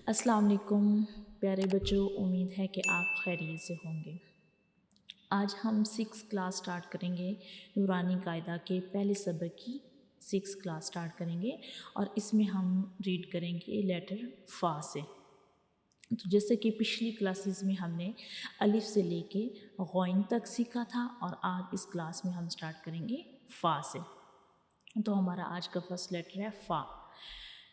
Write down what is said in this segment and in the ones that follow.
अस्सलाम वालेकुम प्यारे बच्चों, उम्मीद है कि आप खैरियत से होंगे। आज हम 6 क्लास स्टार्ट करेंगे। नूरानी कायदा के पहले सबक की 6 क्लास स्टार्ट करेंगे और इसमें हम रीड करेंगे लेटर फ़ा से। तो जैसे कि पिछली क्लासेस में हमने अलिफ से लेके गौइन तक सीखा था और आज इस क्लास में हम स्टार्ट करेंगे फ़ा से। तो हमारा आज का फर्स्ट लेटर है फ़ा।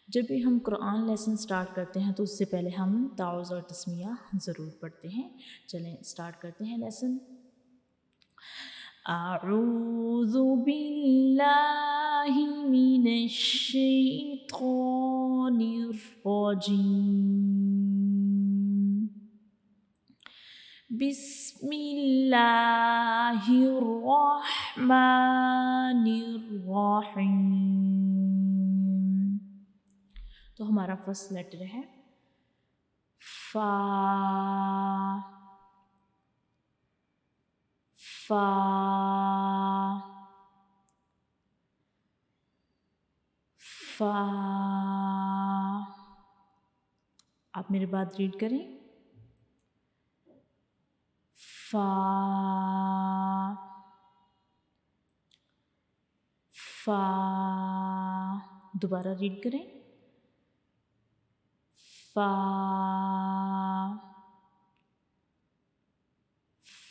जब भी हम कुरान लेसन स्टार्ट करते हैं तो उससे पहले हम ताउज़ और तस्मिया ज़रूर पढ़ते हैं। चलें स्टार्ट करते हैं लेसन। अऊज़ु बिल्लाहि मिनश शैतानिर रजीम। बिस्मिल्लाहिर्रहमानिर्रहीम। तो हमारा फर्स्ट लेटर है फ़ा। फ़ा फ़ा। आप मेरे बात रीड करें। फ़ा फ़ा। दोबारा रीड करें। फ़ा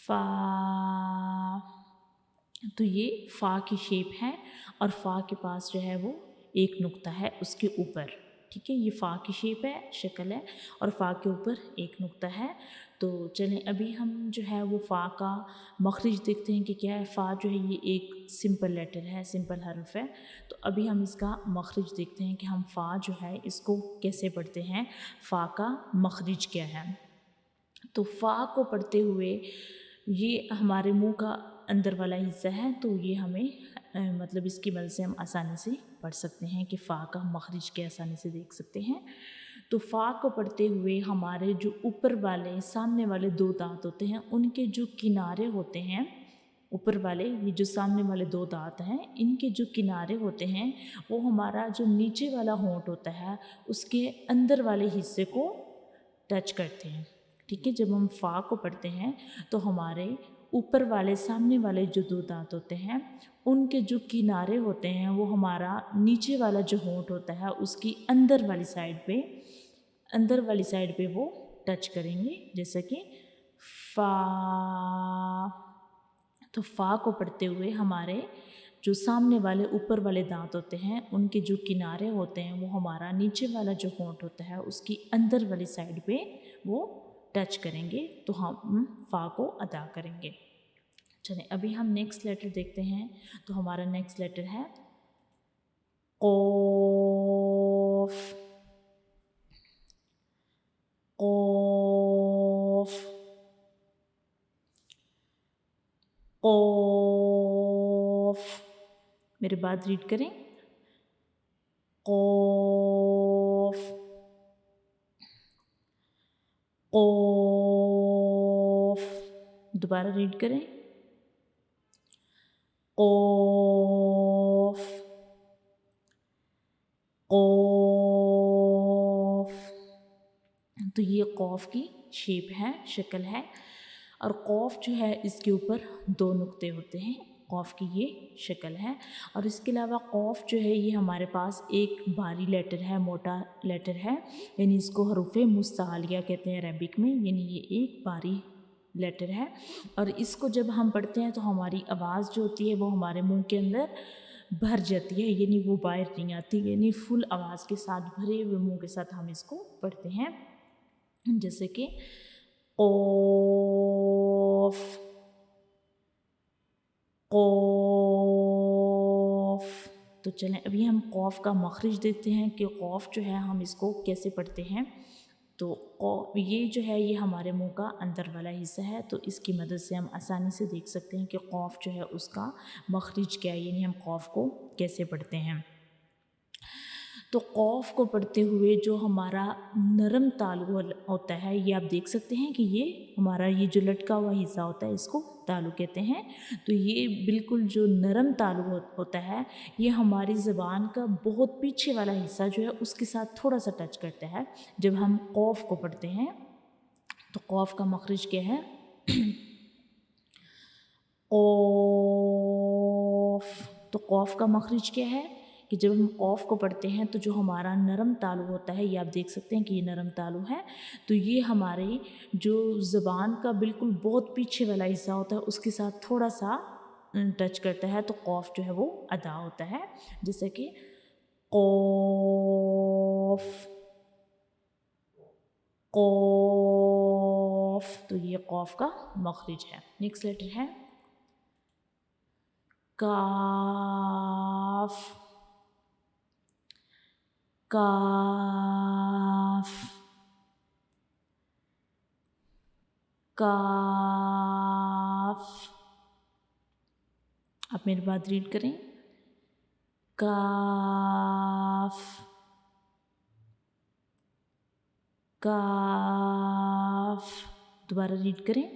फ़ा। तो ये फ़ा की शेप है और फ़ा के पास जो है वो एक नुक्ता है उसके ऊपर। ठीक है, ये फ़ा की शेप है, शक्ल है और फ़ा के ऊपर एक नुक्ता है। तो चलें अभी हम जो है वो फ़ा का मखरज देखते हैं कि क्या है। फ़ा जो है ये एक सिंपल लेटर है, सिंपल हर्फ है। तो अभी हम इसका मखरज देखते हैं कि हम फ़ा जो है इसको कैसे पढ़ते हैं, फ़ा का मखरज क्या है। तो फ़ा को पढ़ते हुए ये हमारे मुंह का अंदर वाला हिस्सा है, तो ये हमें मतलब इसकी मदद से हम आसानी से पढ़ सकते हैं कि फ़ा का मखरज के आसानी से देख सकते हैं। तो फ़ा को पढ़ते हुए हमारे जो ऊपर वाले सामने वाले 2 दांत होते हैं उनके जो किनारे होते हैं, ऊपर वाले ये जो सामने वाले 2 दांत हैं इनके जो किनारे होते हैं वो हमारा जो नीचे वाला होंठ होता है उसके अंदर वाले हिस्से को टच करते हैं। ठीक है, जब हम फ़ा को पढ़ते हैं तो हमारे ऊपर वाले सामने वाले जो 2 दांत होते हैं उनके जो किनारे होते हैं वो हमारा नीचे वाला जो होंठ होता है उसकी अंदर वाली साइड पे वो टच करेंगे, जैसे कि फ़ा। तो फ़ा को पढ़ते हुए हमारे जो सामने वाले ऊपर वाले दांत होते हैं उनके जो किनारे होते हैं वो हमारा नीचे वाला जो होंठ होता है उसकी अंदर वाली साइड पे वो टच करेंगे, तो हम फ़ा को अदा करेंगे। चलें अभी हम नेक्स्ट लेटर देखते हैं। तो हमारा नेक्स्ट लेटर है क़ाफ़। क़ाफ़ क़ाफ़। मेरे बात रीड करें। क़ाफ़ क़ाफ़। दोबारा रीड करें। क़ाफ़ क़ाफ़। तो ये क़ाफ़ की शेप है, शक्ल है और क़ाफ़ जो है इसके ऊपर 2 नुक्ते होते हैं। क़ाफ़ की ये शक्ल है और इसके अलावा क़ाफ़ जो है ये हमारे पास एक भारी लेटर है, मोटा लेटर है, यानी इसको हरूफ़े मुस्तालिया कहते हैं अरबिक में, यानी ये एक भारी लेटर है। और इसको जब हम पढ़ते हैं तो हमारी आवाज़ जो होती है वो हमारे मुंह के अंदर भर जाती है, यानी वो बाहर नहीं आती, यानी फुल आवाज़ के साथ भरे हुए मुंह के साथ हम इसको पढ़ते हैं, जैसे कि क़ाफ़ क़ाफ़। तो चलें अभी हम क़ाफ़ का मखरज देखते हैं कि क़ाफ़ जो है हम इसको कैसे पढ़ते हैं। तो ये जो है ये हमारे मुंह का अंदर वाला हिस्सा है, तो इसकी मदद से हम आसानी से देख सकते हैं कि क़ाफ़ जो है उसका मखरज क्या है, यानी हम क़ाफ़ को कैसे पढ़ते हैं। तो क़ाफ़ को पढ़ते हुए जो हमारा नरम तालु होता है ये आप देख सकते हैं कि ये हमारा ये जो लटका हुआ हिस्सा होता है इसको तालु कहते हैं। तो ये बिल्कुल जो नरम तालु होता है, ये हमारी ज़बान का बहुत पीछे वाला हिस्सा जो है उसके साथ थोड़ा सा टच करता है। जब हम कौफ को पढ़ते हैं तो कौफ का मखरज क्या है? कौफ। तो कौफ का मखरज क्या है कि जब हम कौफ को पढ़ते हैं तो जो हमारा नरम तालु होता है, ये आप देख सकते हैं कि ये नरम तालु है, तो ये हमारे जो ज़बान का बिल्कुल बहुत पीछे वाला हिस्सा होता है उसके साथ थोड़ा सा टच करता है, तो कौफ जो है वो अदा होता है। जैसे कि कौफ, कौफ, तो ये कौफ का मखरज है। नेक्स्ट लेटर है काफ, काफ, काफ। आप मेरी बात रीड करें, काफ, काफ। दोबारा रीड करें,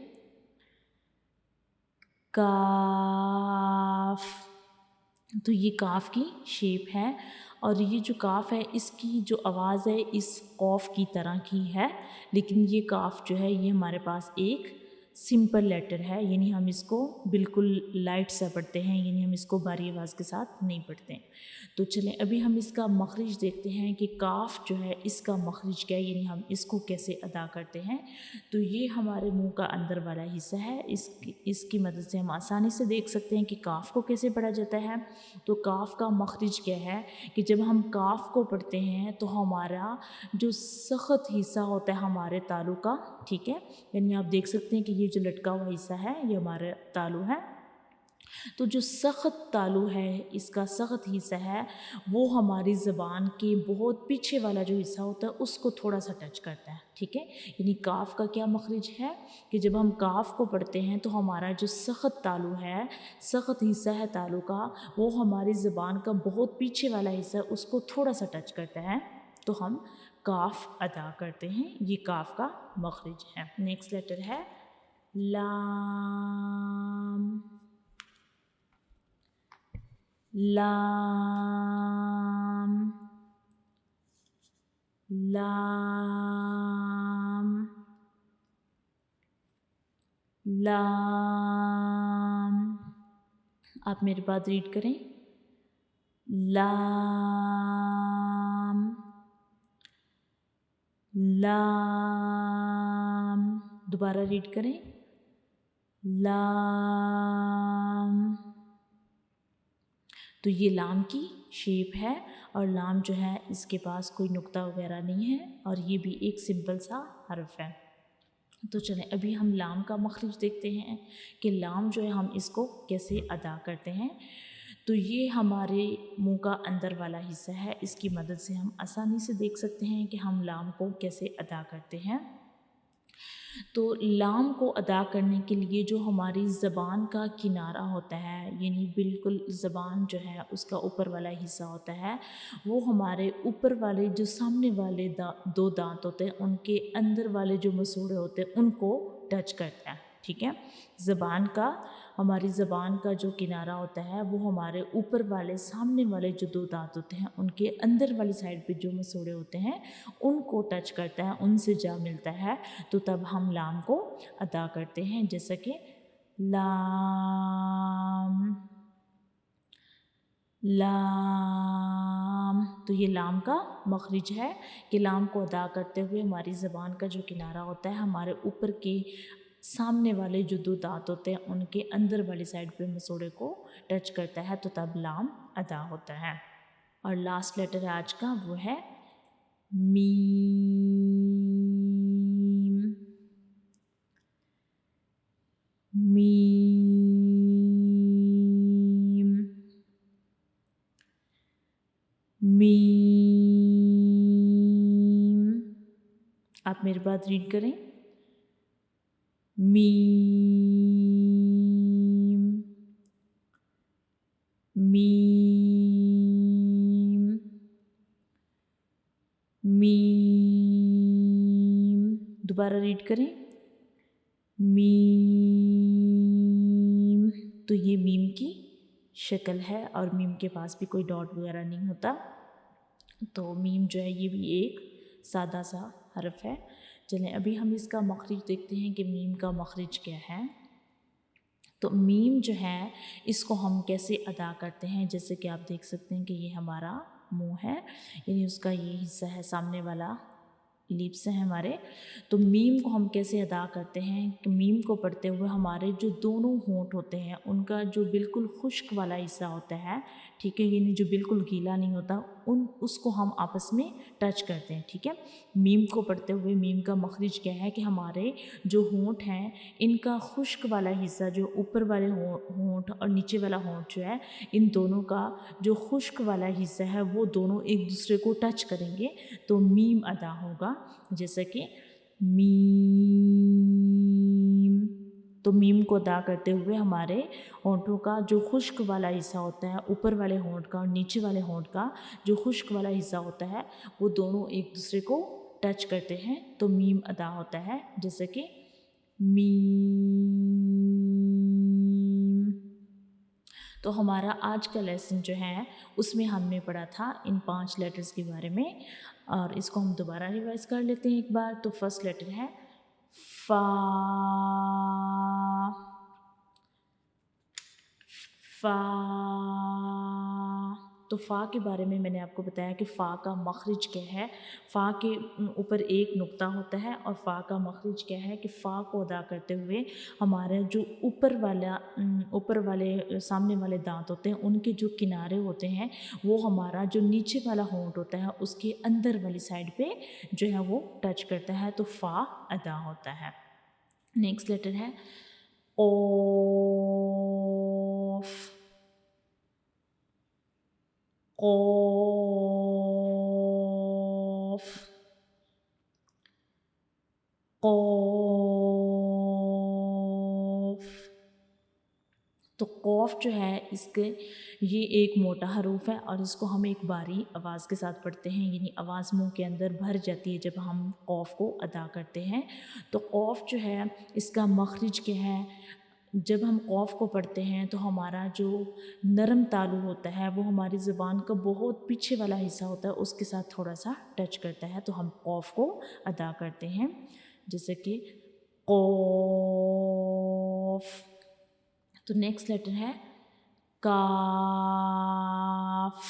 काफ। तो ये काफ की शेप है और ये जो काफ है इसकी जो आवाज़ है इस कौफ की तरह की है, लेकिन ये काफ जो है ये हमारे पास एक सिंपल लेटर है, यानी हम इसको बिल्कुल लाइट सा पढ़ते हैं, यानी हम इसको भारी आवाज़ के साथ नहीं पढ़ते। तो चलें अभी हम इसका मखरज देखते हैं कि काफ जो है इसका मखरज क्या है, यानी हम इसको कैसे अदा करते हैं। तो ये हमारे मुंह का अंदर वाला हिस्सा है, इसकी मदद से हम आसानी से देख सकते हैं कि काफ को कैसे पढ़ा जाता है। तो काफ का मखरज क्या है कि जब हम काफ को पढ़ते हैं तो हमारा जो सख्त हिस्सा होता है हमारे तालु का, ठीक है, यानी आप देख सकते हैं कि ये जो लटका हुआ हिस्सा है ये हमारा तालु है। तो जो सख्त तालु है, इसका सख्त हिस्सा है, वो हमारी ज़बान के बहुत पीछे वाला जो हिस्सा होता है उसको थोड़ा सा टच करता है, ठीक है। यानी काफ का क्या मखरज है कि जब हम काफ को पढ़ते हैं तो हमारा जो सख्त तालु है, सख्त हिस्सा है तालु का, वो हमारी ज़बान का बहुत पीछे वाला हिस्सा है उसको थोड़ा सा टच करता है, तो हम काफ अदा करते हैं। ये काफ का मखरज है। नेक्स्ट लेटर है लाम, लाम, लाम, लाम। आप मेरी बात रीड करें, लाम, लाम। दोबारा रीड करें, लाम। तो ये लाम की शेप है और लाम जो है इसके पास कोई नुक्ता वगैरह नहीं है और ये भी एक सिंपल सा हर्फ है। तो चलें अभी हम लाम का मखरज देखते हैं कि लाम जो है हम इसको कैसे अदा करते हैं। तो ये हमारे मुंह का अंदर वाला हिस्सा है, इसकी मदद से हम आसानी से देख सकते हैं कि हम लाम को कैसे अदा करते हैं। तो लाम को अदा करने के लिए जो हमारी ज़बान का किनारा होता है, यानी बिल्कुल ज़बान जो है उसका ऊपर वाला हिस्सा होता है, वो हमारे ऊपर वाले जो सामने वाले दो दांत होते हैं उनके अंदर वाले जो मसूड़े होते हैं उनको टच करता है, ठीक है। ज़बान का, हमारी ज़बान का जो किनारा होता है वो हमारे ऊपर वाले सामने वाले जो दो दांत होते हैं उनके अंदर वाली साइड पे जो मसूड़े होते हैं उनको टच करता है, उनसे जा मिलता है, तो तब हम लाम को अदा करते हैं। जैसा कि लाम, लाम। तो ये लाम का मखरज है कि लाम को अदा करते हुए हमारी ज़बान का जो किनारा होता है हमारे ऊपर के सामने वाले जो दो दांत होते हैं उनके अंदर वाली साइड पे मसूड़े को टच करता है, तो तब लाम अदा होता है। और लास्ट लेटर आज का वो है मीम, मीम, मीम। आप मेरी बात रीड करें, मीम, मीम, मीम। दोबारा रीड करें, मीम, तो ये मीम की शक्ल है और मीम के पास भी कोई डॉट वगैरह नहीं होता। तो मीम जो है ये भी एक सादा सा हरफ है। चलें अभी हम इसका मखरिज देखते हैं कि मीम का मखरिज क्या है। तो मीम जो है इसको हम कैसे अदा करते हैं, जैसे कि आप देख सकते हैं कि ये हमारा मुंह है, यानी उसका ये हिस्सा है, सामने वाला लिप्स हैं हमारे। तो मीम को हम कैसे अदा करते हैं कि मीम को पढ़ते हुए हमारे जो दोनों होंठ होते हैं उनका जो बिल्कुल खुश्क वाला हिस्सा होता है, ठीक है, यानी जो बिल्कुल गीला नहीं होता, उसको हम आपस में टच करते हैं। ठीक है, मीम को पढ़ते हुए मीम का मखरिज क्या है कि हमारे जो होंठ हैं इनका खुश्क वाला हिस्सा, जो ऊपर वाले होंठ और नीचे वाला होंठ जो है, इन दोनों का जो खुश्क वाला हिस्सा है वो दोनों एक दूसरे को टच करेंगे तो मीम अदा होगा। जैसे कि मीम। तो मीम को अदा करते हुए हमारे होंठों का जो खुश्क वाला हिस्सा होता है, ऊपर वाले होंठ का और नीचे वाले होंठ का जो खुश्क वाला हिस्सा होता है, वो दोनों एक दूसरे को टच करते हैं तो मीम अदा होता है। जैसे कि मीम। तो हमारा आज का लेसन जो है उसमें हमने पढ़ा था इन 5 लेटर्स के बारे में, और इसको हम दोबारा रिवाइज कर लेते हैं एक बार। तो फर्स्ट लेटर है फा। फा। तो फ़ा के बारे में मैंने आपको बताया कि फ़ा का मखरिज क्या है। फ़ा के ऊपर एक नुक्ता होता है और फ़ा का मखरिज क्या है कि फ़ा को अदा करते हुए हमारे जो ऊपर वाले सामने वाले दांत होते हैं उनके जो किनारे होते हैं वो हमारा जो नीचे वाला होंठ होता है उसके अंदर वाली साइड पे जो है वो टच करता है, तो फ़ा अदा होता है। नेक्स्ट लेटर है ओफ। क़ाफ़। क़ाफ़। तो क़ाफ़ जो है इसके ये एक मोटा हरूफ है और इसको हम एक बारी आवाज़ के साथ पढ़ते हैं, यानी आवाज़ मुंह के अंदर भर जाती है जब हम क़ाफ़ को अदा करते हैं। तो क़ाफ़ जो है इसका मखरिज क्या है, जब हम क़ाफ़ को पढ़ते हैं तो हमारा जो नरम तालु होता है वो हमारी ज़ुबान का बहुत पीछे वाला हिस्सा होता है उसके साथ थोड़ा सा टच करता है, तो हम क़ाफ़ को अदा करते हैं। जैसे कि क़ाफ़। तो नेक्स्ट लेटर है काफ।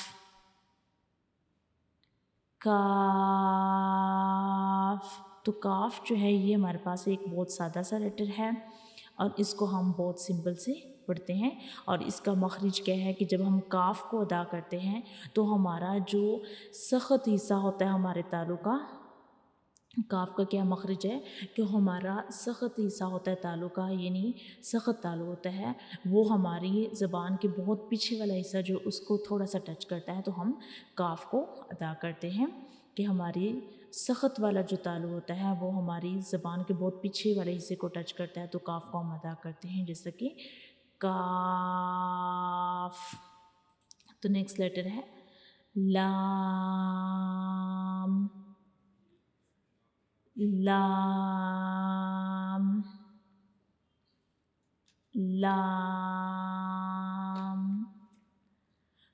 काफ। तो काफ जो है ये हमारे पास एक बहुत सादा सा लेटर है और इसको हम बहुत सिंपल से पढ़ते हैं, और इसका मखरिज क्या है कि जब हम काफ को अदा करते हैं तो हमारा जो सख्त हिस्सा होता है हमारे तालु का, काफ का क्या मखरिज है कि हमारा सख्त हिस्सा होता है तालु का, यानी सख्त तालु होता है, वो हमारी ज़बान के बहुत पीछे वाला हिस्सा जो उसको थोड़ा सा टच करता है, तो हम काफ को अदा करते हैं कि हमारी सख्त वाला जो तालु होता है वो हमारी ज़बान के बहुत पीछे वाले हिस्से को टच करता है, तो काफ को हम अदा करते हैं जैसे कि काफ। तो नेक्स्ट लेटर है लाम। लाम। लाम।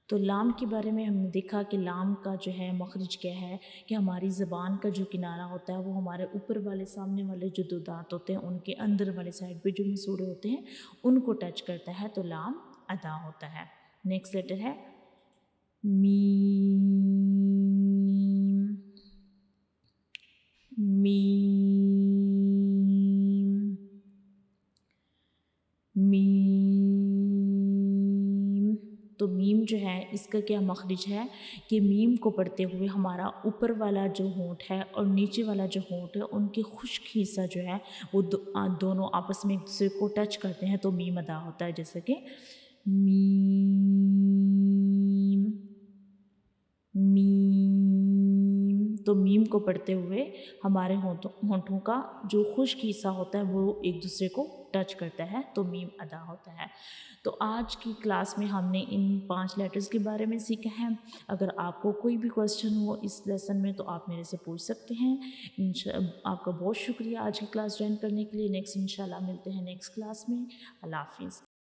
तो लाम के बारे में हमने देखा कि लाम का जो है मखरिज क्या है कि हमारी ज़बान का जो किनारा होता है वो हमारे ऊपर वाले सामने वाले जो 2 दांत होते हैं उनके अंदर वाले साइड पे जो मसूड़े होते हैं उनको टच करता है, तो लाम अदा होता है। नेक्स्ट लेटर है मीम। मीम। मीम। तो मीम जो है इसका क्या मखरिज है कि मीम को पढ़ते हुए हमारा ऊपर वाला जो होंठ है और नीचे वाला जो होंठ है उनके खुश्क हिस्सा जो है वो दोनों आपस में एक दूसरे को टच करते हैं, तो मीम अदा होता है जैसे कि मीम। मीम। तो मीम को पढ़ते हुए हमारे होंठों का जो खुश्क हिस्सा होता है वो एक दूसरे को टच करता है, तो मीम अदा होता है। तो आज की क्लास में हमने इन 5 लेटर्स के बारे में सीखा है। अगर आपको कोई भी क्वेश्चन हो इस लेसन में तो आप मेरे से पूछ सकते हैं। आपका बहुत शुक्रिया आज की क्लास ज्वाइन करने के लिए। नेक्स्ट इंशाल्लाह मिलते हैं नेक्स्ट क्लास में। अल्लाह हाफिज़।